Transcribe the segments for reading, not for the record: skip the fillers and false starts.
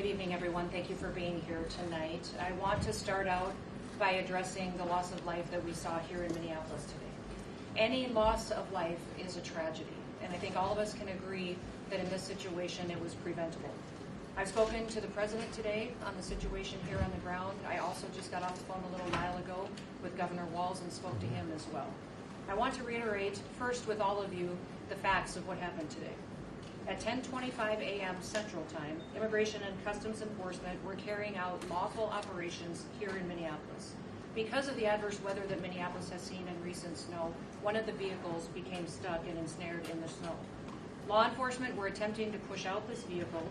Good evening, everyone. Thank you for being here tonight. I want to start out by addressing the loss of life that we saw here in Minneapolis today. Any loss of life is a tragedy, and I think all of us can agree that in this situation it was preventable. I've spoken to the President today on the situation here on the ground. I also just got off the phone a little while ago with Governor Walz and spoke to him as well. I want to reiterate first with all of you the facts of what happened today. At 10:25 a.m. Central Time, Immigration and Customs Enforcement were carrying out lawful operations here in Minneapolis. Because of the adverse weather that Minneapolis has seen in recent snow, one of the vehicles became stuck and ensnared in the snow. Law enforcement were attempting to push out this vehicle,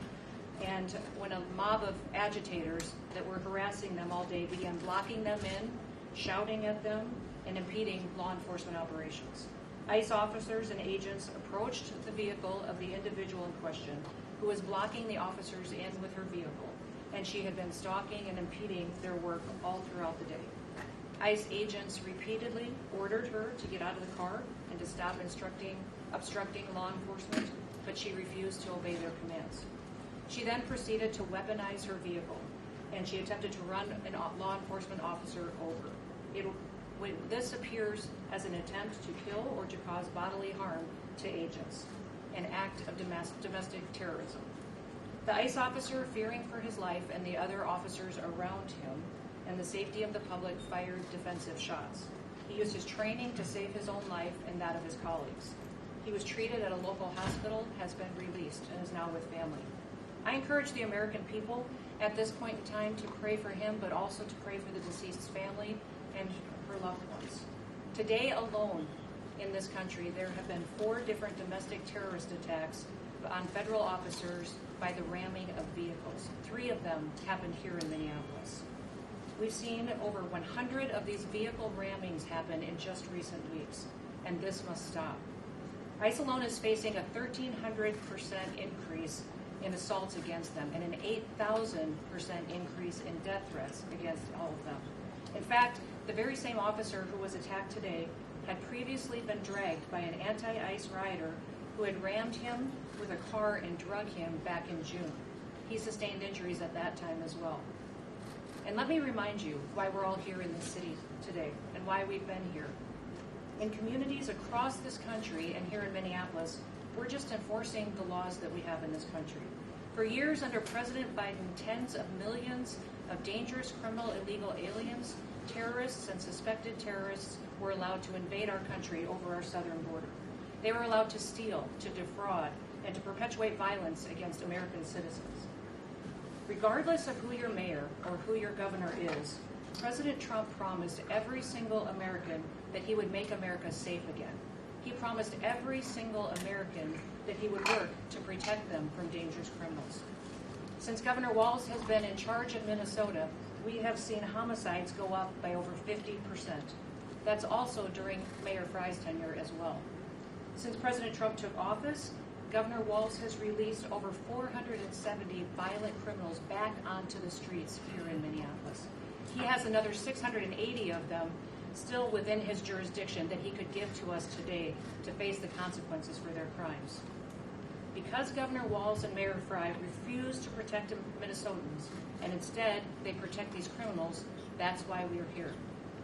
and when a mob of agitators that were harassing them all day began blocking them in, shouting at them, and impeding law enforcement operations. ICE officers and agents approached the vehicle of the individual in question, who was blocking the officers in with her vehicle, and she had been stalking and impeding their work all throughout the day. ICE agents repeatedly ordered her to get out of the car and to stop obstructing law enforcement, but she refused to obey their commands. She then proceeded to weaponize her vehicle, and she attempted to run a law enforcement officer over. This appears as an attempt to kill or to cause bodily harm to agents, an act of domestic terrorism. The ICE officer, fearing for his life and the other officers around him and the safety of the public, fired defensive shots. He used his training to save his own life and that of his colleagues. He was treated at a local hospital, has been released, and is now with family. I encourage the American people at this point in time to pray for him, but also to pray for the deceased's family and her loved ones. Today alone in this country, there have been 4 different domestic terrorist attacks on federal officers by the ramming of vehicles. 3 of them happened here in Minneapolis. We've seen over 100 of these vehicle rammings happen in just recent weeks, and this must stop. ICE alone is facing a 1,300% increase in assaults against them and an 8,000% increase in death threats against all of them. In fact, the very same officer who was attacked today had previously been dragged by an anti-ICE rioter who had rammed him with a car and drug him back in June. He sustained injuries at that time as well. And let me remind you why we're all here in this city today and why we've been here. In communities across this country and here in Minneapolis, we're just enforcing the laws that we have in this country. For years under President Biden, tens of millions of dangerous criminal illegal aliens, terrorists, and suspected terrorists were allowed to invade our country over our southern border. They were allowed to steal, to defraud, and to perpetuate violence against American citizens. Regardless of who your mayor or who your governor is, President Trump promised every single American that he would make America safe again. He promised every single American that he would work to protect them from dangerous criminals. Since Governor Walz has been in charge of Minnesota, we have seen homicides go up by over 50%. That's also during Mayor Frye's tenure as well. Since President Trump took office, Governor Walz has released over 470 violent criminals back onto the streets here in Minneapolis. He has another 680 of them still within his jurisdiction that he could give to us today to face the consequences for their crimes. Because Governor Walz and Mayor Frye refuse to protect Minnesotans, and instead they protect these criminals, that's why we're here.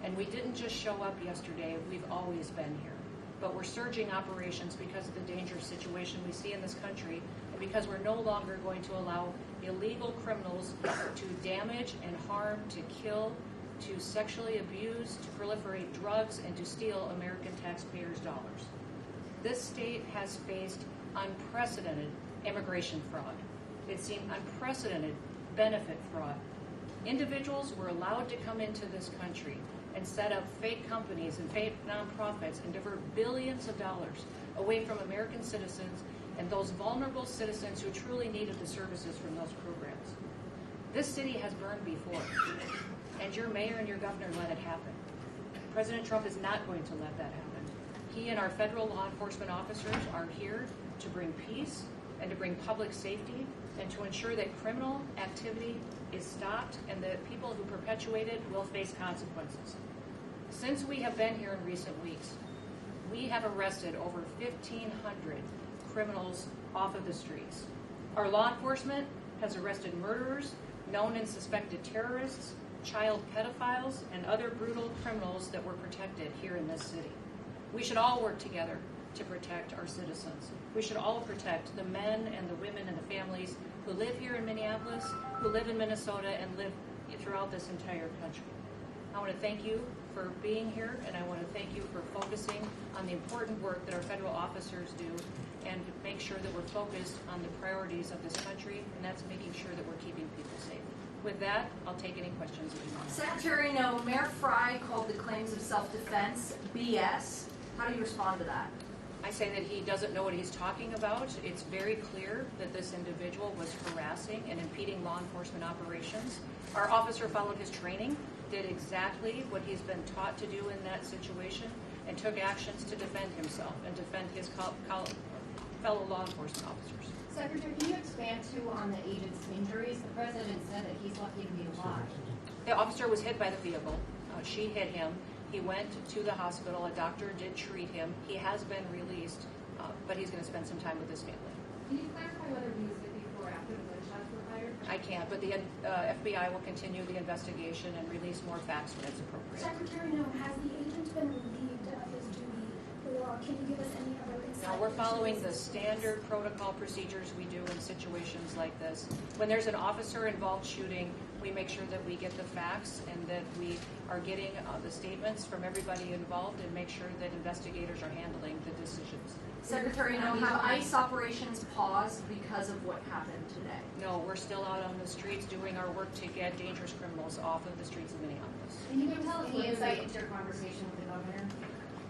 And we didn't just show up yesterday, we've always been here. But we're surging operations because of the dangerous situation we see in this country, and because we're no longer going to allow illegal criminals to damage and harm, to kill, to sexually abuse, to proliferate drugs, and to steal American taxpayers' dollars. This state has faced unprecedented immigration fraud. It's seen unprecedented benefit fraud. Individuals were allowed to come into this country and set up fake companies and fake nonprofits and divert billions of dollars away from American citizens and those vulnerable citizens who truly needed the services from those programs. This city has burned before, and your mayor and your governor let it happen. President Trump is not going to let that happen. He and our federal law enforcement officers are here to bring peace and to bring public safety and to ensure that criminal activity is stopped and that people who perpetuate it will face consequences. Since we have been here in recent weeks, we have arrested over 1,500 criminals off of the streets. Our law enforcement has arrested murderers, known and suspected terrorists, child pedophiles, and other brutal criminals that were protected here in this city. We should all work together to protect our citizens. We should all protect the men and the women and the families who live here in Minneapolis, who live in Minnesota, and live throughout this entire country. I want to thank you for being here, and I want to thank you for focusing on the important work that our federal officers do and make sure that we're focused on the priorities of this country, and that's making sure that we're keeping people safe. With that, I'll take any questions if you want. Secretary Noem, Mayor Frey called the claims of self-defense BS. How do you respond to that? I say that he doesn't know what he's talking about. It's very clear that this individual was harassing and impeding law enforcement operations. Our officer followed his training, did exactly what he's been taught to do in that situation, and took actions to defend himself and defend his fellow law enforcement officers. Secretary, can you expand too on the agent's injuries? The president said that he's lucky to be alive. The officer was hit by the vehicle. She hit him. He went to the hospital. A doctor did treat him. He has been released, but he's going to spend some time with his family. Can you clarify whether he was hit before or after the gunshots were fired? I can't, but the FBI will continue the investigation and release more facts when it's appropriate. Secretary Noem, has the agent been relieved of his duty, or can you give us any other insight? Now, we're following the standard protocol procedures we do in situations like this. When there's an officer-involved shooting, we make sure that we get the facts and that we are getting the statements from everybody involved and make sure that investigators are handling the decisions. Secretary Noem, have ICE operations paused because of what happened today? No, we're still out on the streets doing our work to get dangerous criminals off of the streets of Minneapolis. Can you tell us any insight into your conversation with the governor?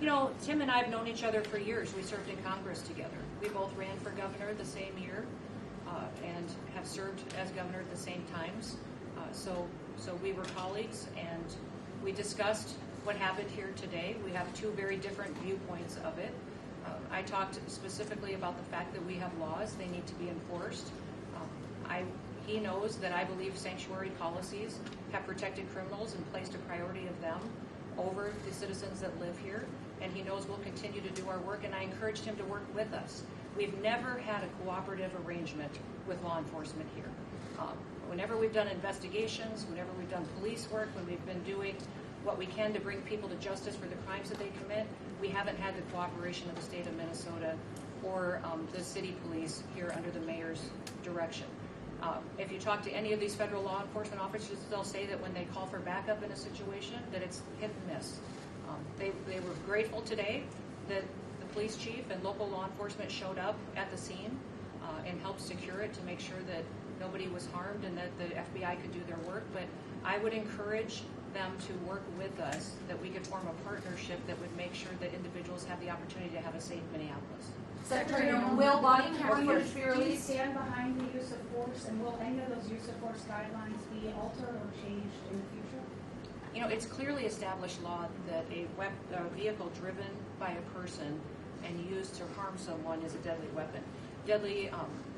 You know, Tim and I have known each other for years. We served in Congress together. We both ran for governor the same year and have served as governor at the same times. So we were colleagues, and we discussed what happened here today. We have two very different viewpoints of it. I talked specifically about the fact that we have laws. They need to be enforced. He knows that I believe sanctuary policies have protected criminals and placed a priority of them over the citizens that live here, and he knows we'll continue to do our work, and I encouraged him to work with us. We've never had a cooperative arrangement with law enforcement here. Whenever we've done investigations, whenever we've done police work, when we've been doing what we can to bring people to justice for the crimes that they commit, we haven't had the cooperation of the state of Minnesota or the city police here under the mayor's direction. If you talk to any of these federal law enforcement officers, they'll say that when they call for backup in a situation, that it's hit and miss. They were grateful today that the police chief and local law enforcement showed up at the scene and helped secure it to make sure that nobody was harmed and that the FBI could do their work. But I would encourage them to work with us, that we could form a partnership that would make sure that individuals have the opportunity to have a safe Minneapolis. Secretary Noem, will body camera footage be Do you released? stand behind the use of force, and will any of those use of force guidelines be altered or changed in the future? You know, it's clearly established law that a vehicle driven by a person and used to harm someone is a deadly weapon. Deadly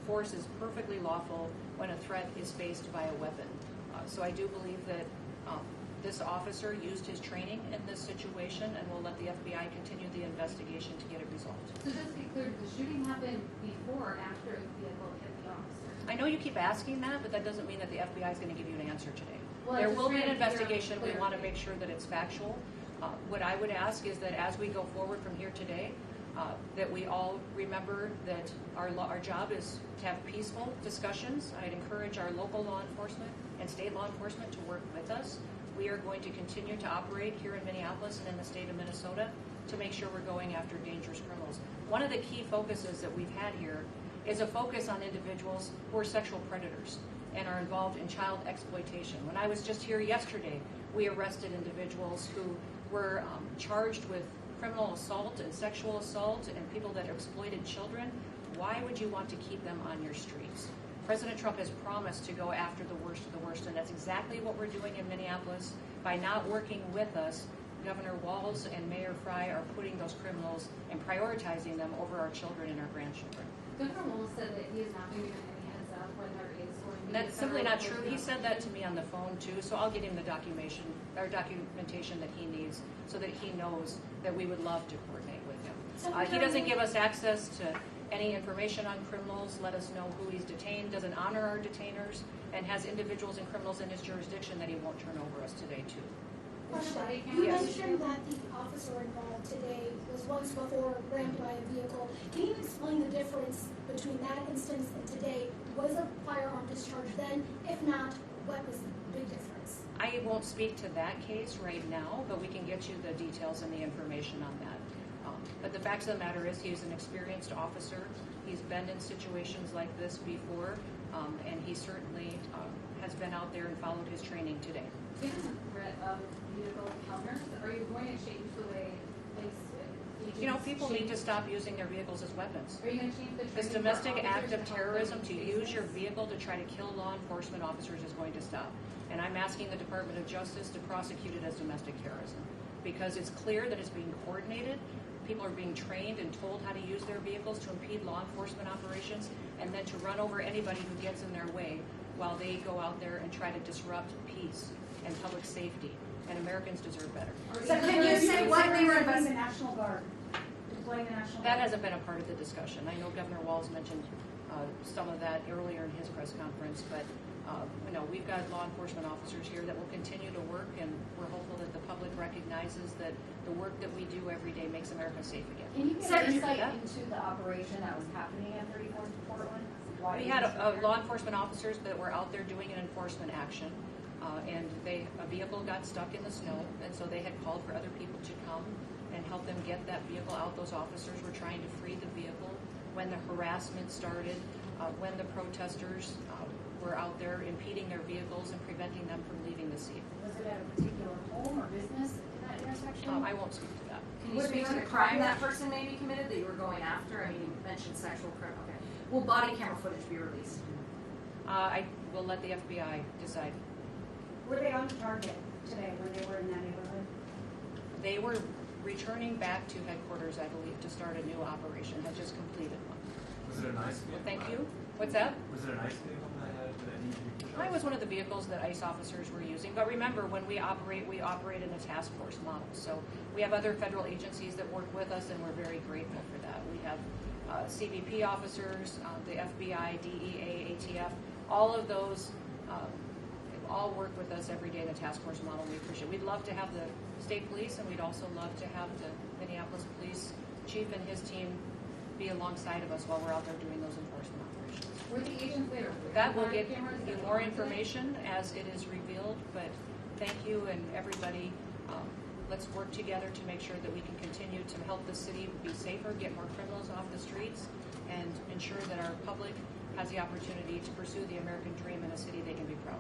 force is perfectly lawful when a threat is faced by a weapon. So I do believe that this officer used his training in this situation, and we'll let the FBI continue the investigation to get it resolved. So just to be clear, did the shooting happen before or after the vehicle hit the officer? I know you keep asking that, but that doesn't mean that the FBI is going to give you an answer today. Well, There just will be an trying to figure out investigation. We clear. want to make sure that it's factual. What I would ask is that as we go forward from here today, that we all remember that our job is to have peaceful discussions. I'd encourage our local law enforcement and state law enforcement to work with us. We are going to continue to operate here in Minneapolis and in the state of Minnesota to make sure we're going after dangerous criminals. One of the key focuses that we've had here is a focus on individuals who are sexual predators and are involved in child exploitation. When I was just here yesterday, we arrested individuals who were charged with criminal assault and sexual assault and people that exploited children. Why would you want to keep them on your streets? President Trump has promised to go after the worst of the worst, and that's exactly what we're doing in Minneapolis. By not working with us, Governor Walz and Mayor Frey are putting those criminals and prioritizing them over our children and our grandchildren. Governor Walz said that he is not giving any heads up when there is going to be That's a simply federal not true. He said that to me on the phone too, so I'll get him the documentation that he needs so that he knows that we would love to coordinate with him. He doesn't give us access to any information on criminals, let us know who he's detained, doesn't honor our detainers, and has individuals and criminals in his jurisdiction that he won't turn over us today to. You Yes. mentioned that the officer involved today was once before rammed by a vehicle. Can you explain the difference between that instance and today? Was a firearm discharged then? If not, what was the big difference? I won't speak to that case right now, but we can get you the details and the information on that. But the fact of the matter is he's an experienced officer. He's been in situations like this before, and he certainly has been out there and followed his training today. Given the threat of vehicle encounters, are you going to change the way police You know, people need to stop using their vehicles as weapons. Are you going to change the training This for domestic officers act of to help them terrorism, in to cases? use your vehicle to try to kill law enforcement officers is going to stop. And I'm asking the Department of Justice to prosecute it as domestic terrorism, because it's clear that it's being coordinated. People are being trained and told how to use their vehicles to impede law enforcement operations, and then to run over anybody who gets in their way while they go out there and try to disrupt peace and public safety. And Americans deserve better. So can you say what they were The investigating? National Guard, deploying the National Guard. That hasn't been a part of the discussion. I know Governor Walz mentioned some of that earlier in his press conference, but we've got law enforcement officers here that will continue to work, and we're hopeful that the public recognizes that the work that we do every day makes America safe again. Can you give Second- insight Yeah. into the operation that was happening at 34th and Portland? Why We it had was law enforcement officers that were out there doing an enforcement action, and a vehicle got stuck in the snow, and so they had called for other people to come and help them get that vehicle out. Those officers were trying to free the vehicle when the harassment started, when the protesters were out there impeding their vehicles and preventing them from leaving the scene. Was it at a particular home or business in that intersection? I won't speak to that. Can you speak to the crime that person may be committed that you were going after? I mean, you mentioned sexual crime. Okay. Will body camera footage be released? I will let the FBI decide. Were they on target today when they were in that neighborhood? They were returning back to headquarters, I believe, to start a new operation. Had just completed one. Was it a nice vehicle? Well, thank you. What's that? Was it a nice vehicle that needed to be pushed? I was one of the vehicles that ICE officers were using, but remember, when we operate in a task force model. So we have other federal agencies that work with us, and we're very grateful for that. We have CBP officers, the FBI, DEA, ATF, all of those all work with us every day in the task force model. We appreciate it. We'd love to have the state police, and we'd also love to have the Minneapolis police chief and his team be alongside of us while we're out there doing those enforcement operations. Were the agents there? That will get you more information as it is revealed, but thank you and everybody. Let's work together to make sure that we can continue to help the city be safer, get more criminals off the streets, and ensure that our public has the opportunity to pursue the American dream in a city they can be proud